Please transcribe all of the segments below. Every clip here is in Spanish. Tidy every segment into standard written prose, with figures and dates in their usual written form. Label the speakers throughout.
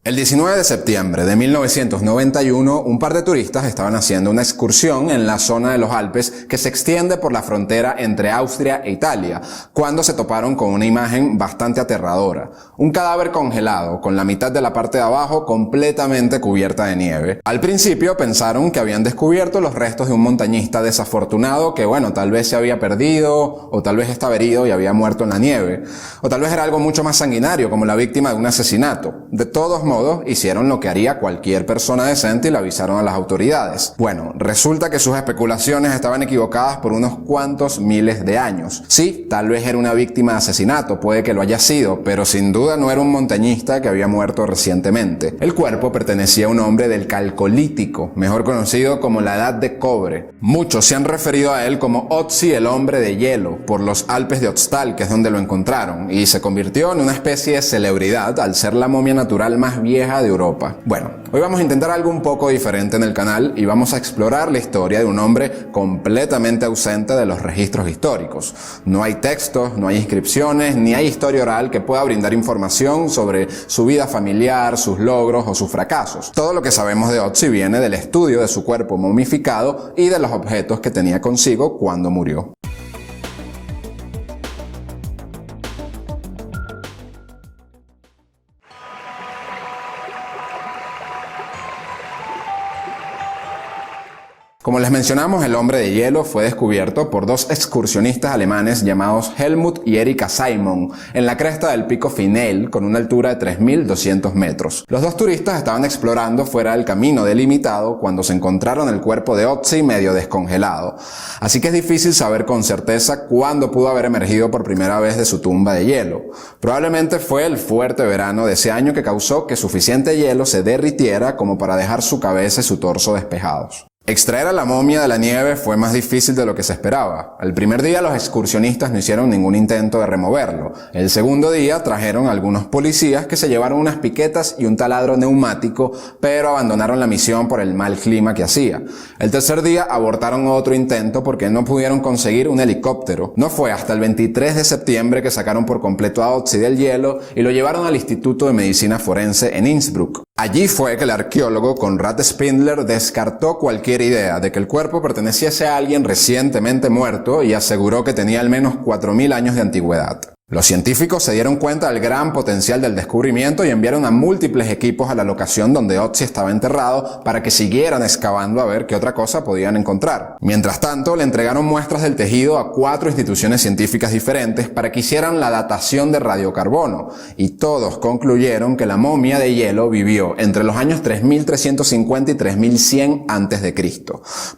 Speaker 1: El 19 de septiembre de 1991, un par de turistas estaban haciendo una excursión en la zona de los Alpes que se extiende por la frontera entre Austria e Italia, cuando se toparon con una imagen bastante aterradora. Un cadáver congelado, con la mitad de la parte de abajo completamente cubierta de nieve. Al principio pensaron que habían descubierto los restos de un montañista desafortunado que, tal vez se había perdido, o tal vez estaba herido y había muerto en la nieve. O tal vez era algo mucho más sanguinario, como la víctima de un asesinato. De todos modos, hicieron lo que haría cualquier persona decente y le avisaron a las autoridades. Resulta que sus especulaciones estaban equivocadas por unos cuantos miles de años. Sí, tal vez era una víctima de asesinato, puede que lo haya sido, pero sin duda no era un montañista que había muerto recientemente. El cuerpo pertenecía a un hombre del Calcolítico, mejor conocido como la Edad de Cobre. Muchos se han referido a él como Ötzi, el hombre de hielo, por los Alpes de Ötztal, que es donde lo encontraron, y se convirtió en una especie de celebridad al ser la momia natural más vieja de Europa. Hoy vamos a intentar algo un poco diferente en el canal y vamos a explorar la historia de un hombre completamente ausente de los registros históricos. No hay textos, no hay inscripciones, ni hay historia oral que pueda brindar información sobre su vida familiar, sus logros o sus fracasos. Todo lo que sabemos de Ötzi viene del estudio de su cuerpo momificado y de los objetos que tenía consigo cuando murió. Como les mencionamos, el hombre de hielo fue descubierto por dos excursionistas alemanes llamados Helmut y Erika Simon en la cresta del pico Finale con una altura de 3.200 metros. Los dos turistas estaban explorando fuera del camino delimitado cuando se encontraron el cuerpo de Ötzi medio descongelado. Así que es difícil saber con certeza cuándo pudo haber emergido por primera vez de su tumba de hielo. Probablemente fue el fuerte verano de ese año que causó que suficiente hielo se derritiera como para dejar su cabeza y su torso despejados. Extraer a la momia de la nieve fue más difícil de lo que se esperaba. El primer día los excursionistas no hicieron ningún intento de removerlo. El segundo día trajeron a algunos policías que se llevaron unas piquetas y un taladro neumático, pero abandonaron la misión por el mal clima que hacía. El tercer día abortaron otro intento porque no pudieron conseguir un helicóptero. No fue hasta el 23 de septiembre que sacaron por completo a Ötzi del hielo y lo llevaron al Instituto de Medicina Forense en Innsbruck. Allí fue que el arqueólogo Konrad Spindler descartó cualquier idea de que el cuerpo perteneciese a alguien recientemente muerto y aseguró que tenía al menos 4.000 años de antigüedad. Los científicos se dieron cuenta del gran potencial del descubrimiento y enviaron a múltiples equipos a la locación donde Ötzi estaba enterrado para que siguieran excavando a ver qué otra cosa podían encontrar. Mientras tanto, le entregaron muestras del tejido a 4 instituciones científicas diferentes para que hicieran la datación de radiocarbono, y todos concluyeron que la momia de hielo vivió entre los años 3350 y 3100 a.C.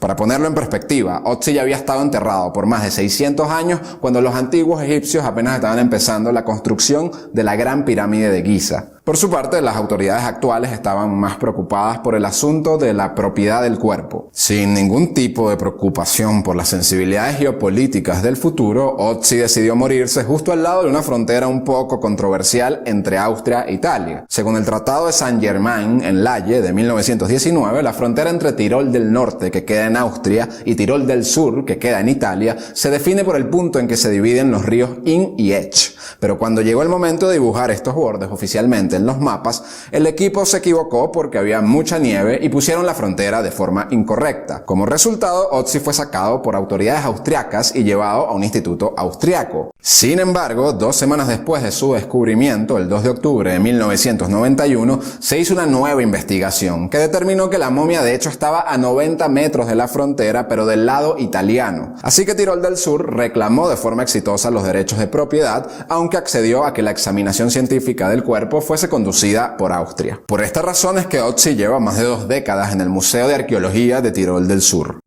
Speaker 1: Para ponerlo en perspectiva, Ötzi ya había estado enterrado por más de 600 años cuando los antiguos egipcios apenas estaban empezando la construcción de la Gran Pirámide de Giza. Por su parte, las autoridades actuales estaban más preocupadas por el asunto de la propiedad del cuerpo. Sin ningún tipo de preocupación por las sensibilidades geopolíticas del futuro, Ötzi decidió morirse justo al lado de una frontera un poco controversial entre Austria e Italia. Según el Tratado de Saint-Germain en La Haye de 1919, la frontera entre Tirol del Norte, que queda en Austria, y Tirol del Sur, que queda en Italia, se define por el punto en que se dividen los ríos Inn y Ech. Pero cuando llegó el momento de dibujar estos bordes oficialmente en los mapas, el equipo se equivocó porque había mucha nieve y pusieron la frontera de forma incorrecta. Como resultado, Ötzi fue sacado por autoridades austriacas y llevado a un instituto austriaco. Sin embargo, 2 semanas después de su descubrimiento, el 2 de octubre de 1991, se hizo una nueva investigación que determinó que la momia de hecho estaba a 90 metros de la frontera, pero del lado italiano. Así que Tirol del Sur reclamó de forma exitosa los derechos de propiedad, aunque accedió a que la examinación científica del cuerpo fuese conducida por Austria. Por esta razón es que Ötzi lleva más de 2 décadas en el Museo de Arqueología de Tirol del Sur.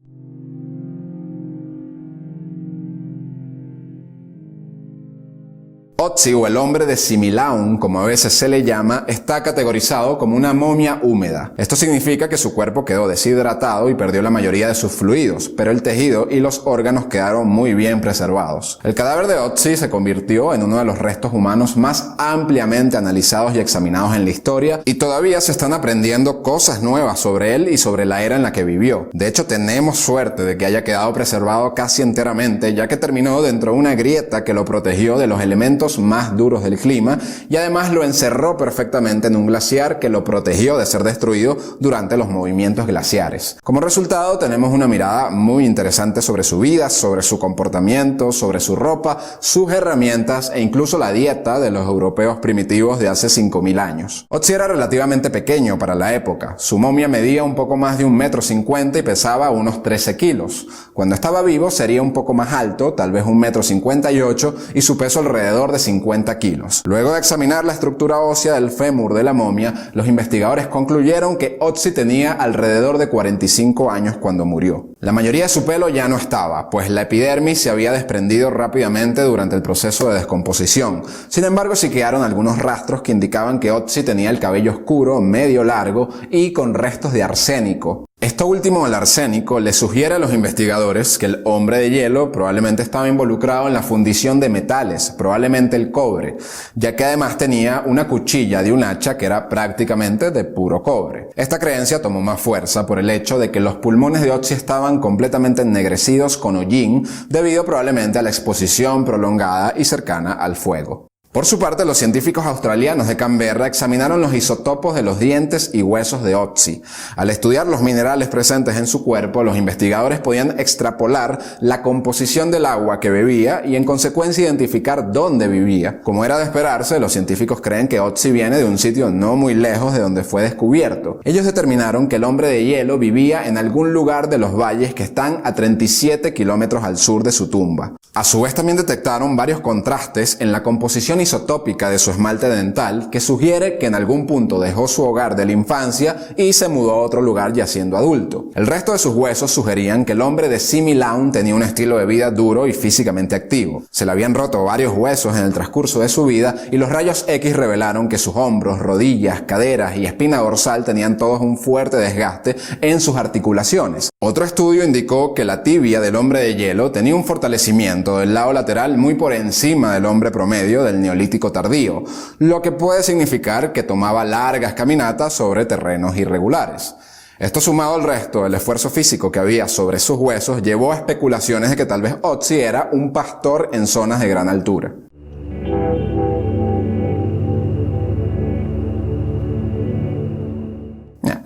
Speaker 1: Ötzi, o el hombre de Similaun, como a veces se le llama, está categorizado como una momia húmeda. Esto significa que su cuerpo quedó deshidratado y perdió la mayoría de sus fluidos, pero el tejido y los órganos quedaron muy bien preservados. El cadáver de Ötzi se convirtió en uno de los restos humanos más ampliamente analizados y examinados en la historia, y todavía se están aprendiendo cosas nuevas sobre él y sobre la era en la que vivió. De hecho, tenemos suerte de que haya quedado preservado casi enteramente, ya que terminó dentro de una grieta que lo protegió de los elementos vientos más duros del clima y además lo encerró perfectamente en un glaciar que lo protegió de ser destruido durante los movimientos glaciares. Como resultado, tenemos una mirada muy interesante sobre su vida, sobre su comportamiento, sobre su ropa, sus herramientas e incluso la dieta de los europeos primitivos de hace 5000 años. Otzi era relativamente pequeño para la época. Su momia medía un poco más de 1,50 m y pesaba unos 13 kilos. Cuando estaba vivo sería un poco más alto, tal vez 1,58 m y su peso alrededor de 50 kilos. Luego de examinar la estructura ósea del fémur de la momia, los investigadores concluyeron que Otzi tenía alrededor de 45 años cuando murió. La mayoría de su pelo ya no estaba, pues la epidermis se había desprendido rápidamente durante el proceso de descomposición. Sin embargo, sí quedaron algunos rastros que indicaban que Otzi tenía el cabello oscuro, medio largo y con restos de arsénico. Esto último, el arsénico, le sugiere a los investigadores que el hombre de hielo probablemente estaba involucrado en la fundición de metales, probablemente el cobre, ya que además tenía una cuchilla de un hacha que era prácticamente de puro cobre. Esta creencia tomó más fuerza por el hecho de que los pulmones de Otzi estaban completamente ennegrecidos con hollín, debido probablemente a la exposición prolongada y cercana al fuego. Por su parte, los científicos australianos de Canberra examinaron los isótopos de los dientes y huesos de Otzi. Al estudiar los minerales presentes en su cuerpo, los investigadores podían extrapolar la composición del agua que bebía y en consecuencia identificar dónde vivía. Como era de esperarse, los científicos creen que Otzi viene de un sitio no muy lejos de donde fue descubierto. Ellos determinaron que el hombre de hielo vivía en algún lugar de los valles que están a 37 kilómetros al sur de su tumba. A su vez también detectaron varios contrastes en la composición isotópica de su esmalte dental que sugiere que en algún punto dejó su hogar de la infancia y se mudó a otro lugar ya siendo adulto. El resto de sus huesos sugerían que el hombre de Simi Laun tenía un estilo de vida duro y físicamente activo. Se le habían roto varios huesos en el transcurso de su vida y los rayos X revelaron que sus hombros, rodillas, caderas y espina dorsal tenían todos un fuerte desgaste en sus articulaciones. Otro estudio indicó que la tibia del hombre de hielo tenía un fortalecimiento del lado lateral muy por encima del hombre promedio del Neolítico tardío, lo que puede significar que tomaba largas caminatas sobre terrenos irregulares. Esto sumado al resto del esfuerzo físico que había sobre sus huesos llevó a especulaciones de que tal vez Otzi era un pastor en zonas de gran altura.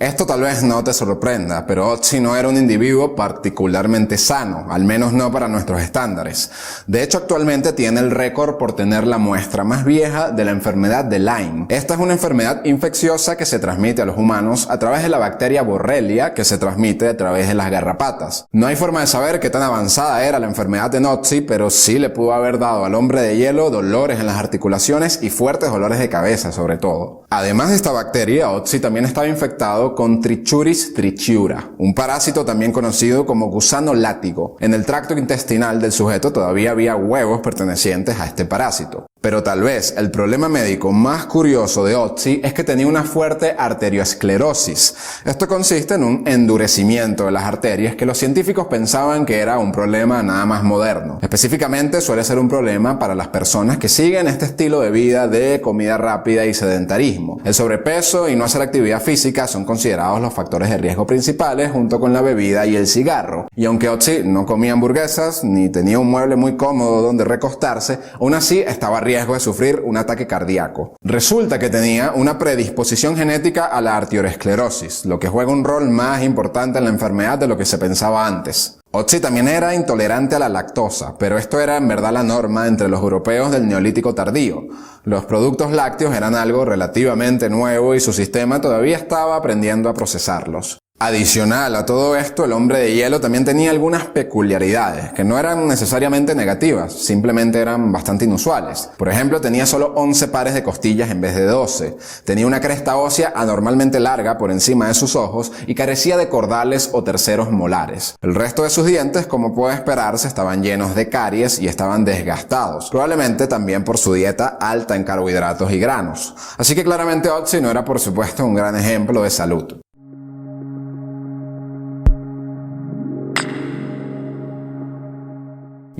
Speaker 1: Esto tal vez no te sorprenda, pero Otzi no era un individuo particularmente sano, al menos no para nuestros estándares. De hecho, actualmente tiene el récord por tener la muestra más vieja de la enfermedad de Lyme. Esta es una enfermedad infecciosa que se transmite a los humanos a través de la bacteria Borrelia, que se transmite a través de las garrapatas. No hay forma de saber qué tan avanzada era la enfermedad de Otzi, pero sí le pudo haber dado al hombre de hielo dolores en las articulaciones y fuertes dolores de cabeza, sobre todo. Además de esta bacteria, Otzi también estaba infectado con Trichuris trichiura, un parásito también conocido como gusano látigo. En el tracto intestinal del sujeto todavía había huevos pertenecientes a este parásito. Pero tal vez el problema médico más curioso de Otzi es que tenía una fuerte arteriosclerosis. Esto consiste en un endurecimiento de las arterias que los científicos pensaban que era un problema nada más moderno. Específicamente suele ser un problema para las personas que siguen este estilo de vida de comida rápida y sedentarismo. El sobrepeso y no hacer actividad física son considerados los factores de riesgo principales junto con la bebida y el cigarro. Y aunque Otzi no comía hamburguesas ni tenía un mueble muy cómodo donde recostarse, aún así estaba a riesgo de sufrir un ataque cardíaco. Resulta que tenía una predisposición genética a la arteriosclerosis, lo que juega un rol más importante en la enfermedad de lo que se pensaba antes. Otzi también era intolerante a la lactosa, pero esto era en verdad la norma entre los europeos del Neolítico tardío. Los productos lácteos eran algo relativamente nuevo y su sistema todavía estaba aprendiendo a procesarlos. Adicional a todo esto, el hombre de hielo también tenía algunas peculiaridades que no eran necesariamente negativas, simplemente eran bastante inusuales. Por ejemplo, tenía solo 11 pares de costillas en vez de 12. Tenía una cresta ósea anormalmente larga por encima de sus ojos y carecía de cordales o terceros molares. El resto de sus dientes, como puede esperarse, estaban llenos de caries y estaban desgastados, probablemente también por su dieta alta en carbohidratos y granos. Así que claramente Otzi no era por supuesto un gran ejemplo de salud.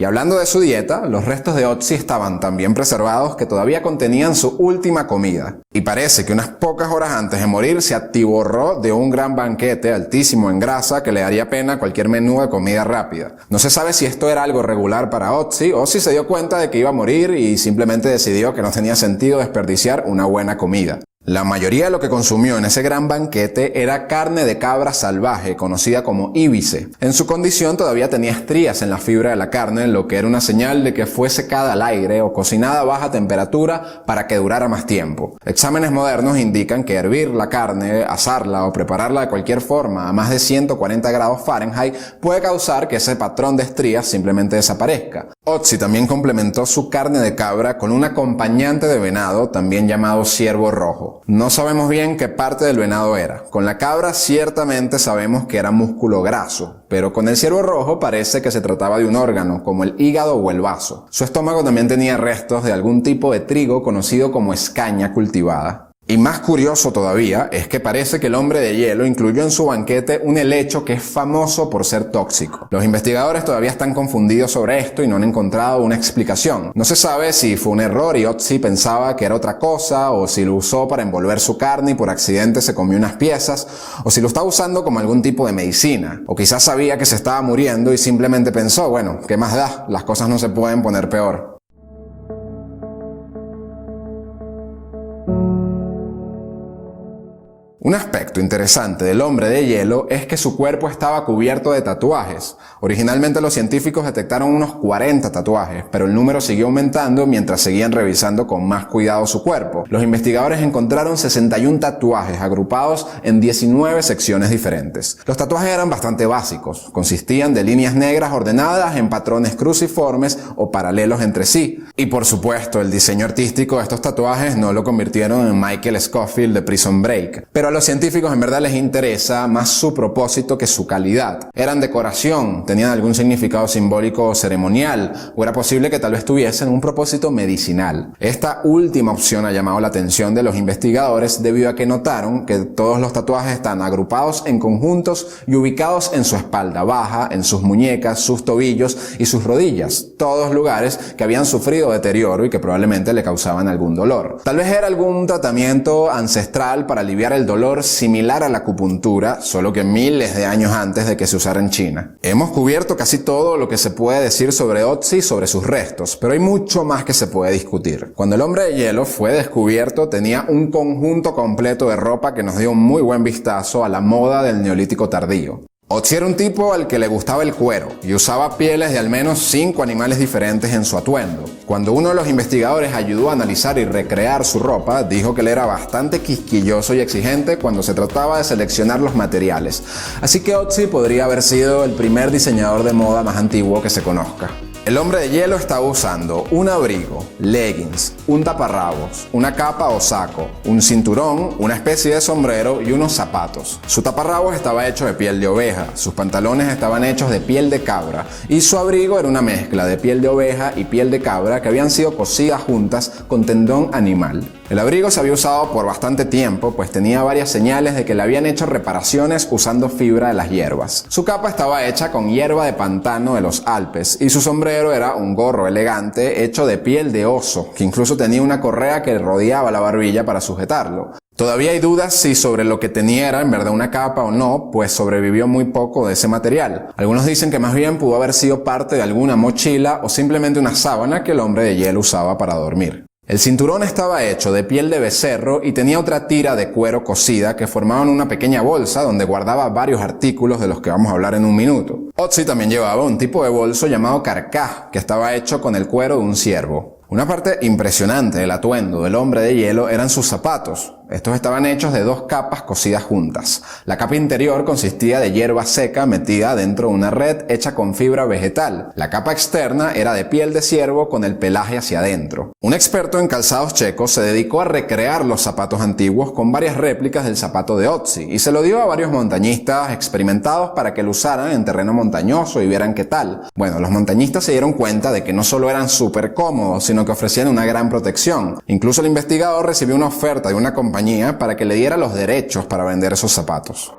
Speaker 1: Y hablando de su dieta, los restos de Otzi estaban tan bien preservados que todavía contenían su última comida. Y parece que unas pocas horas antes de morir se atiborró de un gran banquete altísimo en grasa que le daría pena a cualquier menú de comida rápida. No se sabe si esto era algo regular para Otzi o si se dio cuenta de que iba a morir y simplemente decidió que no tenía sentido desperdiciar una buena comida. La mayoría de lo que consumió en ese gran banquete era carne de cabra salvaje, conocida como íbice. En su condición todavía tenía estrías en la fibra de la carne, lo que era una señal de que fue secada al aire o cocinada a baja temperatura para que durara más tiempo. Exámenes modernos indican que hervir la carne, asarla o prepararla de cualquier forma a más de 140 grados Fahrenheit puede causar que ese patrón de estrías simplemente desaparezca. Otzi también complementó su carne de cabra con un acompañante de venado, también llamado ciervo rojo. No sabemos bien qué parte del venado era. Con la cabra ciertamente sabemos que era músculo graso, pero con el ciervo rojo parece que se trataba de un órgano, como el hígado o el vaso. Su estómago también tenía restos de algún tipo de trigo conocido como escaña cultivada. Y más curioso todavía es que parece que el hombre de hielo incluyó en su banquete un helecho que es famoso por ser tóxico. Los investigadores todavía están confundidos sobre esto y no han encontrado una explicación. No se sabe si fue un error y Otzi pensaba que era otra cosa, o si lo usó para envolver su carne y por accidente se comió unas piezas, o si lo estaba usando como algún tipo de medicina, o quizás sabía que se estaba muriendo y simplemente pensó, bueno, ¿qué más da? Las cosas no se pueden poner peor. Un aspecto interesante del hombre de hielo es que su cuerpo estaba cubierto de tatuajes. Originalmente los científicos detectaron unos 40 tatuajes, pero el número siguió aumentando mientras seguían revisando con más cuidado su cuerpo. Los investigadores encontraron 61 tatuajes agrupados en 19 secciones diferentes. Los tatuajes eran bastante básicos, consistían de líneas negras ordenadas en patrones cruciformes o paralelos entre sí. Y por supuesto, el diseño artístico de estos tatuajes no lo convirtieron en Michael Scofield de Prison Break. Pero a los científicos en verdad les interesa más su propósito que su calidad. ¿Eran decoración? ¿Tenían algún significado simbólico o ceremonial? ¿O era posible que tal vez tuviesen un propósito medicinal? Esta última opción ha llamado la atención de los investigadores debido a que notaron que todos los tatuajes están agrupados en conjuntos y ubicados en su espalda baja, en sus muñecas, sus tobillos y sus rodillas. Todos lugares que habían sufrido deterioro y que probablemente le causaban algún dolor. Tal vez era algún tratamiento ancestral para aliviar el dolor similar a la acupuntura, solo que miles de años antes de que se usara en China. Hemos cubierto casi todo lo que se puede decir sobre Otzi y sobre sus restos, pero hay mucho más que se puede discutir. Cuando el hombre de hielo fue descubierto, tenía un conjunto completo de ropa que nos dio un muy buen vistazo a la moda del Neolítico tardío. Otzi era un tipo al que le gustaba el cuero y usaba pieles de al menos 5 animales diferentes en su atuendo. Cuando uno de los investigadores ayudó a analizar y recrear su ropa, dijo que él era bastante quisquilloso y exigente cuando se trataba de seleccionar los materiales. Así que Otzi podría haber sido el primer diseñador de moda más antiguo que se conozca. El hombre de hielo estaba usando un abrigo, leggings, un taparrabos, una capa o saco, un cinturón, una especie de sombrero y unos zapatos. Su taparrabos estaba hecho de piel de oveja, sus pantalones estaban hechos de piel de cabra y su abrigo era una mezcla de piel de oveja y piel de cabra que habían sido cosidas juntas con tendón animal. El abrigo se había usado por bastante tiempo, pues tenía varias señales de que le habían hecho reparaciones usando fibra de las hierbas. Su capa estaba hecha con hierba de pantano de los Alpes y su sombrero era un gorro elegante hecho de piel de oso, que incluso tenía una correa que rodeaba la barbilla para sujetarlo. Todavía hay dudas si sobre lo que tenía era en verdad una capa o no, pues sobrevivió muy poco de ese material. Algunos dicen que más bien pudo haber sido parte de alguna mochila o simplemente una sábana que el hombre de hielo usaba para dormir. El cinturón estaba hecho de piel de becerro y tenía otra tira de cuero cosida que formaban una pequeña bolsa donde guardaba varios artículos de los que vamos a hablar en un minuto. Otzi también llevaba un tipo de bolso llamado carcaj, que estaba hecho con el cuero de un ciervo. Una parte impresionante del atuendo del hombre de hielo eran sus zapatos. Estos estaban hechos de 2 capas cosidas juntas. La capa interior consistía de hierba seca metida dentro de una red hecha con fibra vegetal. La capa externa era de piel de ciervo con el pelaje hacia adentro. Un experto en calzados checos se dedicó a recrear los zapatos antiguos con varias réplicas del zapato de Otzi y se lo dio a varios montañistas experimentados para que lo usaran en terreno montañoso y vieran qué tal. Bueno, los montañistas se dieron cuenta de que no solo eran súper cómodos, sino que ofrecían una gran protección. Incluso el investigador recibió una oferta de una compañía para que le diera los derechos para vender esos zapatos.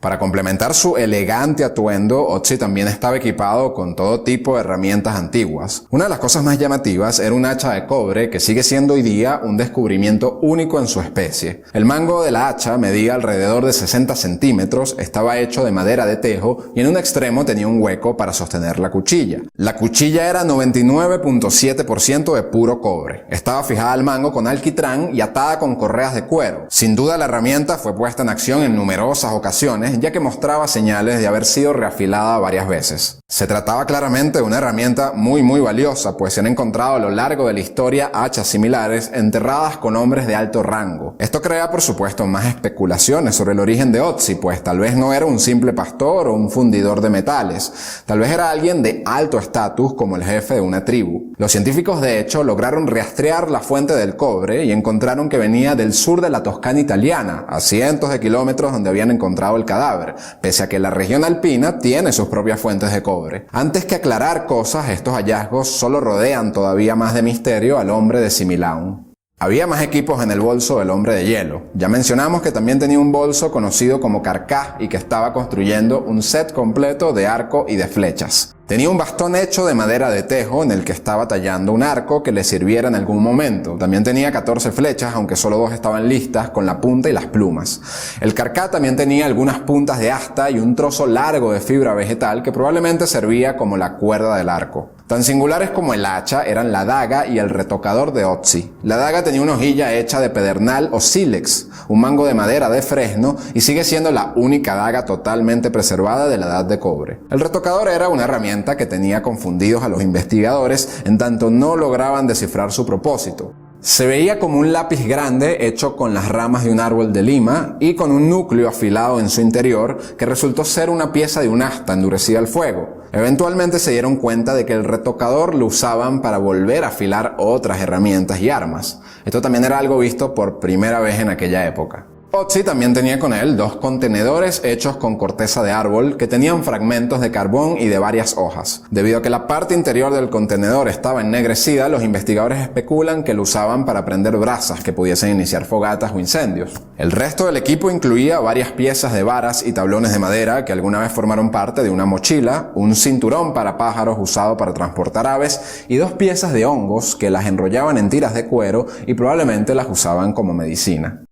Speaker 1: Para complementar su elegante atuendo, Otzi también estaba equipado con todo tipo de herramientas antiguas. Una de las cosas más llamativas era un hacha de cobre que sigue siendo hoy día un descubrimiento único en su especie. El mango de la hacha medía alrededor de 60 centímetros, estaba hecho de madera de tejo y en un extremo tenía un hueco para sostener la cuchilla. La cuchilla era 99.7% de puro cobre. Estaba fijada al mango con alquitrán y atada con correas de cuero. Sin duda la herramienta fue puesta en acción en numerosas ocasiones, ya que mostraba señales de haber sido reafilada varias veces. Se trataba claramente de una herramienta muy valiosa, pues se han encontrado a lo largo de la historia hachas similares enterradas con hombres de alto rango. Esto crea por supuesto más especulaciones sobre el origen de Otzi, pues tal vez no era un simple pastor o un fundidor de metales, tal vez era alguien de alto estatus como el jefe de una tribu. Los científicos de hecho lograron rastrear la fuente del cobre y encontraron que venía del sur de la Toscana italiana, a cientos de kilómetros donde habían encontrado el cadáver, pese a que la región alpina tiene sus propias fuentes de cobre. Antes que aclarar cosas, estos hallazgos solo rodean todavía más de misterio al hombre de Similaun. Había más equipos en el bolso del hombre de hielo. Ya mencionamos que también tenía un bolso conocido como carcaj y que estaba construyendo un set completo de arco y de flechas. Tenía un bastón hecho de madera de tejo en el que estaba tallando un arco que le sirviera en algún momento. También tenía 14 flechas, aunque solo 2 estaban listas, con la punta y las plumas. El carcaj también tenía algunas puntas de asta y un trozo largo de fibra vegetal que probablemente servía como la cuerda del arco. Tan singulares como el hacha eran la daga y el retocador de Otzi. La daga tenía una hojilla hecha de pedernal o sílex, un mango de madera de fresno, y sigue siendo la única daga totalmente preservada de la edad de cobre. El retocador era una herramienta que tenía confundidos a los investigadores en tanto no lograban descifrar su propósito. Se veía como un lápiz grande hecho con las ramas de un árbol de lima y con un núcleo afilado en su interior que resultó ser una pieza de un asta endurecida al fuego. Eventualmente se dieron cuenta de que el retocador lo usaban para volver a afilar otras herramientas y armas. Esto también era algo visto por primera vez en aquella época. Otzi también tenía con él 2 contenedores hechos con corteza de árbol que tenían fragmentos de carbón y de varias hojas. Debido a que la parte interior del contenedor estaba ennegrecida, los investigadores especulan que lo usaban para prender brasas que pudiesen iniciar fogatas o incendios. El resto del equipo incluía varias piezas de varas y tablones de madera que alguna vez formaron parte de una mochila, un cinturón para pájaros usado para transportar aves y 2 piezas de hongos que las enrollaban en tiras de cuero y probablemente las usaban como medicina.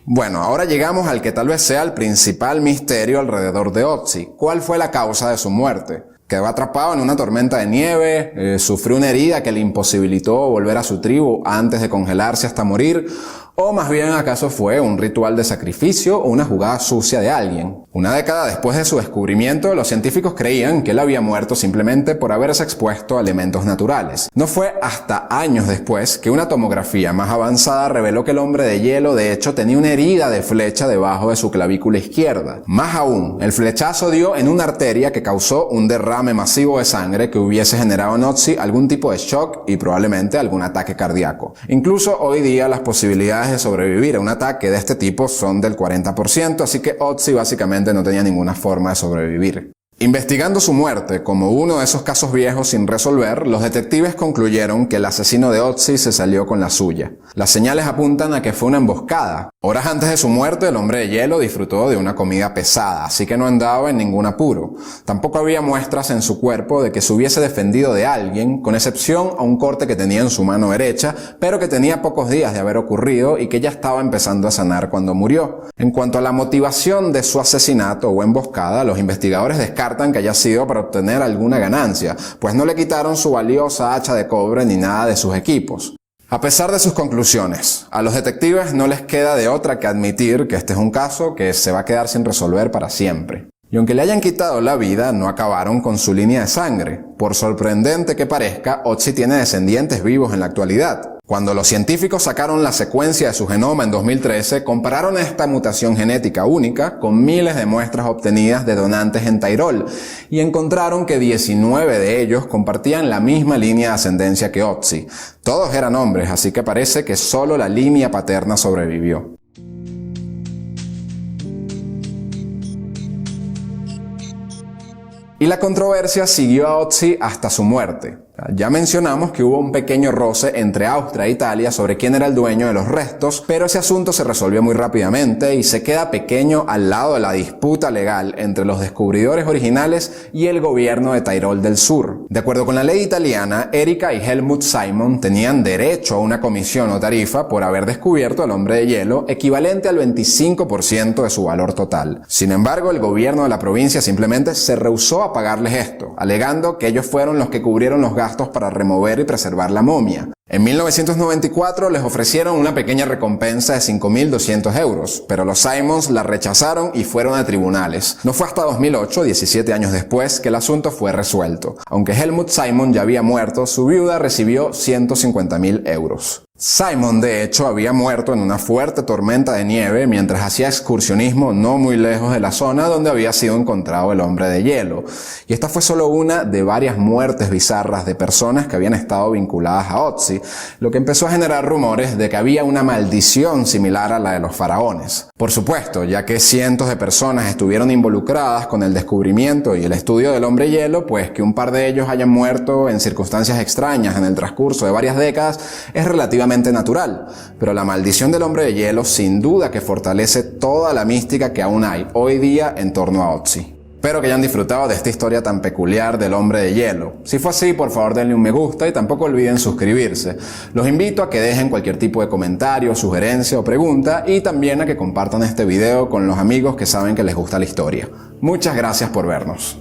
Speaker 1: Bueno, ahora llegamos al que tal vez sea el principal misterio alrededor de Otzi. ¿Cuál fue la causa de su muerte? Quedó atrapado en una tormenta de nieve, sufrió una herida que le imposibilitó volver a su tribu antes de congelarse hasta morir, o más bien acaso fue un ritual de sacrificio o una jugada sucia de alguien. Una década después de su descubrimiento, los científicos creían que él había muerto simplemente por haberse expuesto a elementos naturales. No fue hasta años después que una tomografía más avanzada reveló que el hombre de hielo de hecho tenía una herida de flecha debajo de su clavícula izquierda. Más aún, el flechazo dio en una arteria que causó un derrame masivo de sangre que hubiese generado en Otzi algún tipo de shock y probablemente algún ataque cardíaco. Incluso hoy día las posibilidades de sobrevivir a un ataque de este tipo son del 40%, así que Otzi básicamente no tenía ninguna forma de sobrevivir. Investigando su muerte como uno de esos casos viejos sin resolver, los detectives concluyeron que el asesino de Otzi se salió con la suya. Las señales apuntan a que fue una emboscada. Horas antes de su muerte, el hombre de hielo disfrutó de una comida pesada, así que no andaba en ningún apuro. Tampoco había muestras en su cuerpo de que se hubiese defendido de alguien, con excepción a un corte que tenía en su mano derecha, pero que tenía pocos días de haber ocurrido y que ya estaba empezando a sanar cuando murió. En cuanto a la motivación de su asesinato o emboscada, los investigadores descartan que haya sido para obtener alguna ganancia, pues no le quitaron su valiosa hacha de cobre ni nada de sus equipos. A pesar de sus conclusiones, a los detectives no les queda de otra que admitir que este es un caso que se va a quedar sin resolver para siempre. Y aunque le hayan quitado la vida, no acabaron con su línea de sangre. Por sorprendente que parezca, Otzi tiene descendientes vivos en la actualidad. Cuando los científicos sacaron la secuencia de su genoma en 2013, compararon esta mutación genética única con miles de muestras obtenidas de donantes en Tairol y encontraron que 19 de ellos compartían la misma línea de ascendencia que Otzi. Todos eran hombres, así que parece que solo la línea paterna sobrevivió. Y la controversia siguió a Otzi hasta su muerte. Ya mencionamos que hubo un pequeño roce entre Austria e Italia sobre quién era el dueño de los restos, pero ese asunto se resolvió muy rápidamente y se queda pequeño al lado de la disputa legal entre los descubridores originales y el gobierno de Tirol del Sur. De acuerdo con la ley italiana, Erika y Helmut Simon tenían derecho a una comisión o tarifa por haber descubierto al hombre de hielo, equivalente al 25% de su valor total. Sin embargo, el gobierno de la provincia simplemente se rehusó a pagarles esto, alegando que ellos fueron los que cubrieron los gastos para remover y preservar la momia. En 1994 les ofrecieron una pequeña recompensa de 5.200 euros, pero los Simons la rechazaron y fueron a tribunales. No fue hasta 2008, 17 años después, que el asunto fue resuelto. Aunque Helmut Simon ya había muerto, su viuda recibió 150.000 euros. Simon, de hecho, había muerto en una fuerte tormenta de nieve mientras hacía excursionismo no muy lejos de la zona donde había sido encontrado el hombre de hielo. Y esta fue solo una de varias muertes bizarras de personas que habían estado vinculadas a Otzi, lo que empezó a generar rumores de que había una maldición similar a la de los faraones. Por supuesto, ya que cientos de personas estuvieron involucradas con el descubrimiento y el estudio del hombre hielo, pues que un par de ellos hayan muerto en circunstancias extrañas en el transcurso de varias décadas es relativamente natural, pero la maldición del hombre de hielo sin duda que fortalece toda la mística que aún hay hoy día en torno a Otzi. Espero que hayan disfrutado de esta historia tan peculiar del hombre de hielo. Si fue así, por favor denle un me gusta y tampoco olviden suscribirse. Los invito a que dejen cualquier tipo de comentario, sugerencia o pregunta y también a que compartan este video con los amigos que saben que les gusta la historia. Muchas gracias por vernos.